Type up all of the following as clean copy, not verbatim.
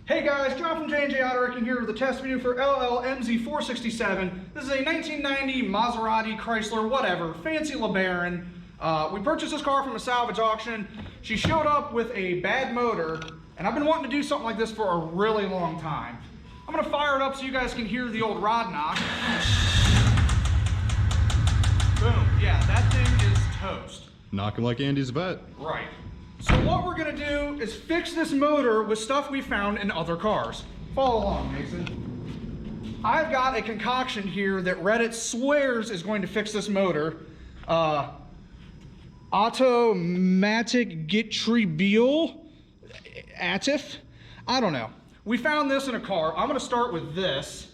Hey guys, John from J&J Auto Wrecking here with a test video for LLMZ467. This is a 1990 Maserati, Chrysler, whatever, fancy LeBaron. We purchased this car from a salvage auction. She showed up with a bad motor, and I've been wanting to do something like this for a really long time. I'm gonna fire it up so you guys can hear the old rod knock. Boom, yeah, that thing is toast. Knocking like Andy's vet. Right. So what we're gonna do is fix this motor with stuff we found in other cars. Follow along, Mason. I've got a concoction here that Reddit swears is going to fix this motor. Automatic Gitribiol Atif? I don't know. We found this in a car. I'm gonna start with this.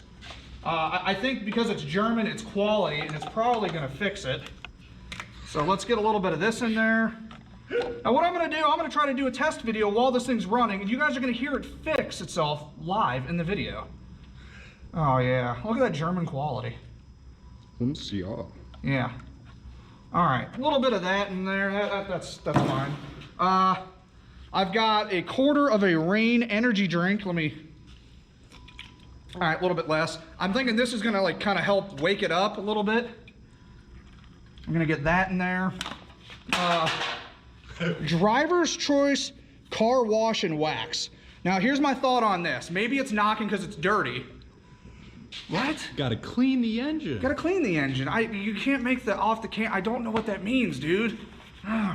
I think because it's German, it's quality, and it's probably gonna fix it. So let's get a little bit of this in there. Now what I'm gonna do, I'm gonna try to do a test video while this thing's running, and you guys are gonna hear it fix itself live in the video. Oh yeah, look at that German quality. Yeah. All right, a little bit of that in there, that's fine. I've got a quarter of a Rain energy drink. All right, a little bit less. I'm thinking this is gonna like kind of help wake it up a little bit. I'm gonna get that in there. Driver's Choice Car Wash and Wax. Now here's my thought on this. Maybe it's knocking because it's dirty. What? Gotta clean the engine. Gotta clean the engine. You can't make the off the can. I don't know what that means, dude.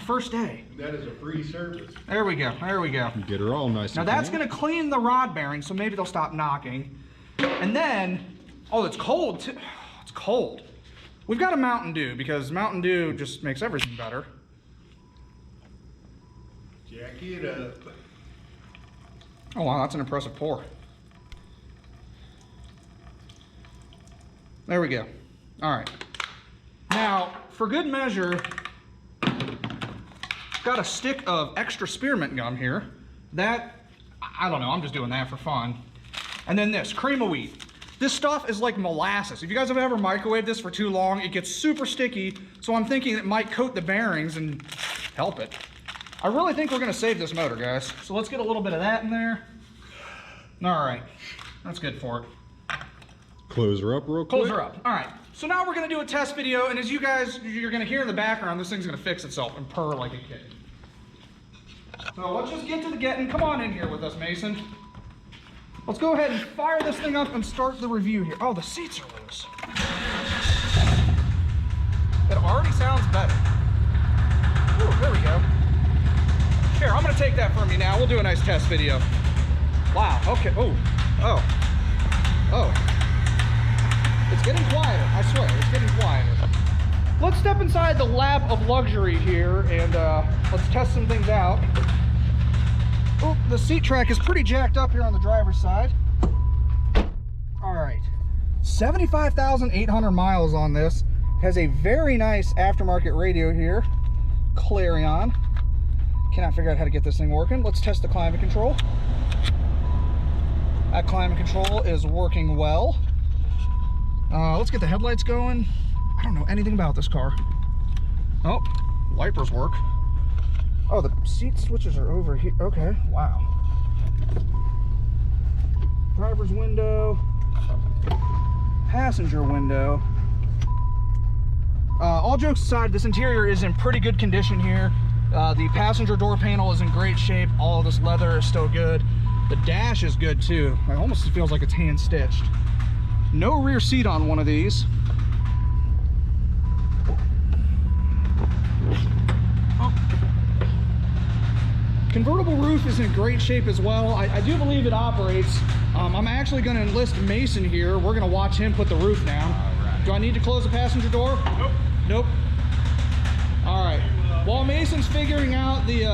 First day. That is a free service. There we go. There we go. Get her all nice. Now that's gonna clean the rod bearing, so maybe they'll stop knocking. And then, oh, it's cold too. It's cold. We've got a Mountain Dew because Mountain Dew just makes everything better. Jack it up. Oh wow, that's an impressive pour. There we go. All right. Now, for good measure, got a stick of extra spearmint gum here. That, I don't know, I'm just doing that for fun. And then this, cream of wheat. This stuff is like molasses. If you guys have ever microwaved this for too long, it gets super sticky, so I'm thinking it might coat the bearings and help it. I really think we're gonna save this motor, guys. So let's get a little bit of that in there. All right, that's good for it. Close her up real quick. Close her up. All right. So now we're gonna do a test video, and as you guys, you're gonna hear in the background, this thing's gonna fix itself and purr like a kitten. So let's just get to the getting. Come on in here with us, Mason. Let's go ahead and fire this thing up and start the review here. Oh, the seats are loose. It already sounds better. Ooh, there we go. Here, I'm gonna take that from you now. We'll do a nice test video. Wow, okay, oh. It's getting quieter, I swear, it's getting quieter. Let's step inside the lap of luxury here and let's test some things out. Oh, the seat track is pretty jacked up here on the driver's side. All right, 75,800 miles on this. Has a very nice aftermarket radio here, Clarion. Cannot figure out how to get this thing working. Let's test the climate control. That climate control is working well. Let's get the headlights going. I don't know anything about this car. Oh, wipers work. Oh, the seat switches are over here. Okay, wow. Driver's window. Passenger window. All jokes aside, this interior is in pretty good condition here. The passenger door panel is in great shape. All of this leather is still good. The dash is good too. It almost feels like it's hand stitched. No rear seat on one of these. Oh. Convertible roof is in great shape as well. I do believe it operates. I'm actually going to enlist Mason here. We're going to watch him put the roof down. Right. Do I need to close the passenger door? Nope. Nope. All right. While Mason's figuring out the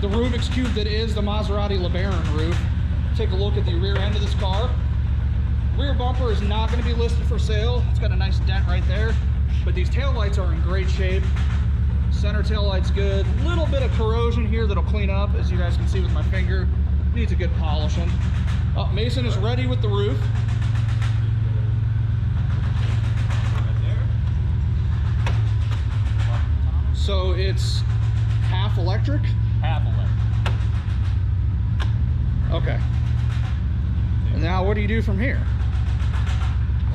Rubik's Cube that is the Maserati LeBaron roof, take a look at the rear end of this car. Rear bumper is not going to be listed for sale. It's got a nice dent right there, but these taillights are in great shape. Center taillight's good. Little bit of corrosion here that'll clean up, as you guys can see with my finger. Needs a good polishing. Mason is ready with the roof. So it's half electric? Half electric. Okay. do you do from here?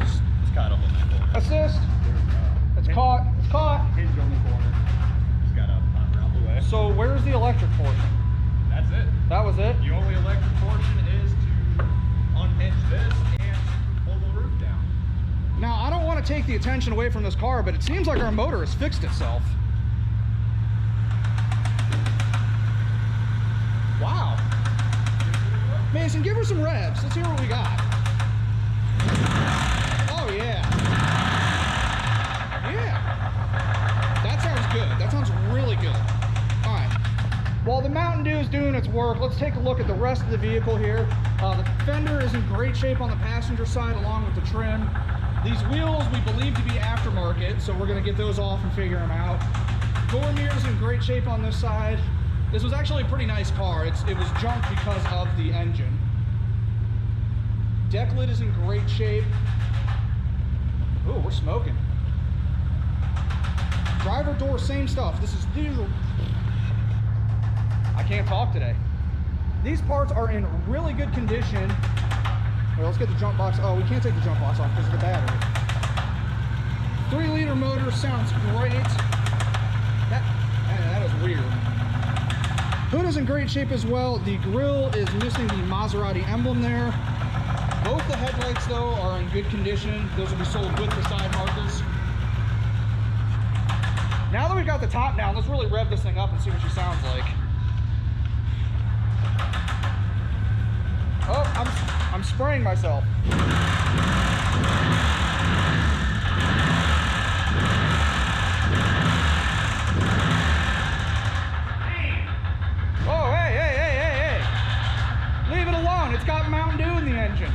It's caught up on that corner. Assist. It's caught. It's caught. Hinge on the corner. Just gotta pop around the way. So where's the electric portion? That's it. That was it? The only electric portion is to unhinge this and pull the roof down. Now, I don't want to take the attention away from this car, but it seems like our motor has fixed itself. Wow. Mason, give her some revs. Let's hear what we got. Oh, yeah. Yeah. That sounds good. That sounds really good. All right. While the Mountain Dew is doing its work, let's take a look at the rest of the vehicle here. The fender is in great shape on the passenger side along with the trim. These wheels we believe to be aftermarket, so we're going to get those off and figure them out. Door mirrors in great shape on this side. This was actually a pretty nice car. It was junk because of the engine. Deck lid is in great shape. Ooh, we're smoking. Driver door, same stuff. These are, I can't talk today. These parts are in really good condition. Well, let's get the jump box. Oh, we can't take the jump box off because of the battery. 3-liter motor sounds great. That is weird. Hood is in great shape as well. The grille is missing the Maserati emblem there. Both the headlights, though, are in good condition. Those will be sold with the side markers. Now that we've got the top down, let's really rev this thing up and see what she sounds like. Oh, I'm spraying myself. Oh, hey. Leave it alone. It's got Mountain Dew in the engine.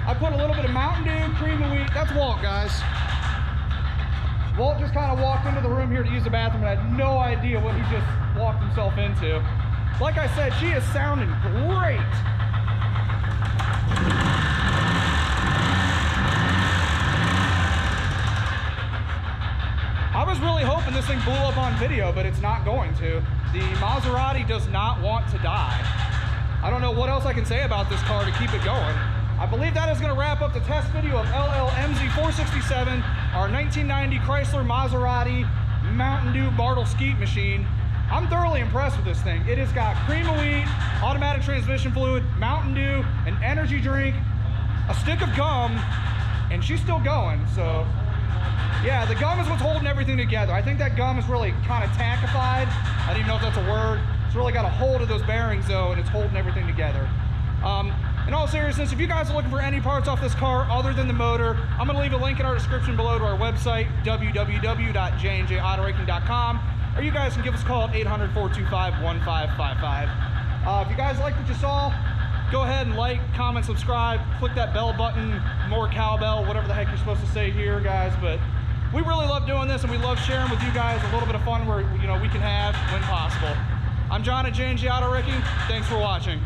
I put a little bit of Mountain Dew, cream of wheat. That's Walt, guys. Walt just kind of walked into the room here to use the bathroom and had no idea what he just walked himself into. Like I said, she is sounding great. I was really hoping this thing blew up on video, but it's not going to. The Maserati does not want to die. I don't know what else I can say about this car to keep it going. I believe that is going to wrap up the test video of LLMZ467, our 1990 Chrysler Maserati Mountain Dew Bartle Skeet machine. I'm thoroughly impressed with this thing. It has got cream of wheat, automatic transmission fluid, Mountain Dew, an energy drink, a stick of gum, and she's still going. So yeah, the gum is what's holding everything together. I think that gum is really kind of tackified. I don't even know if that's a word. It's really got a hold of those bearings though, and it's holding everything together. In all seriousness, if you guys are looking for any parts off this car other than the motor, I'm going to leave a link in our description below to our website, www.jnjautoraking.com, or you guys can give us a call at 800-425-1555. If you guys like what you saw, go ahead and like, comment, subscribe, click that bell button, more cowbell, whatever the heck you're supposed to say here, guys. But we really love doing this, and we love sharing with you guys a little bit of fun where we can have when possible. I'm John at J&J Auto Wrecking. Thanks for watching.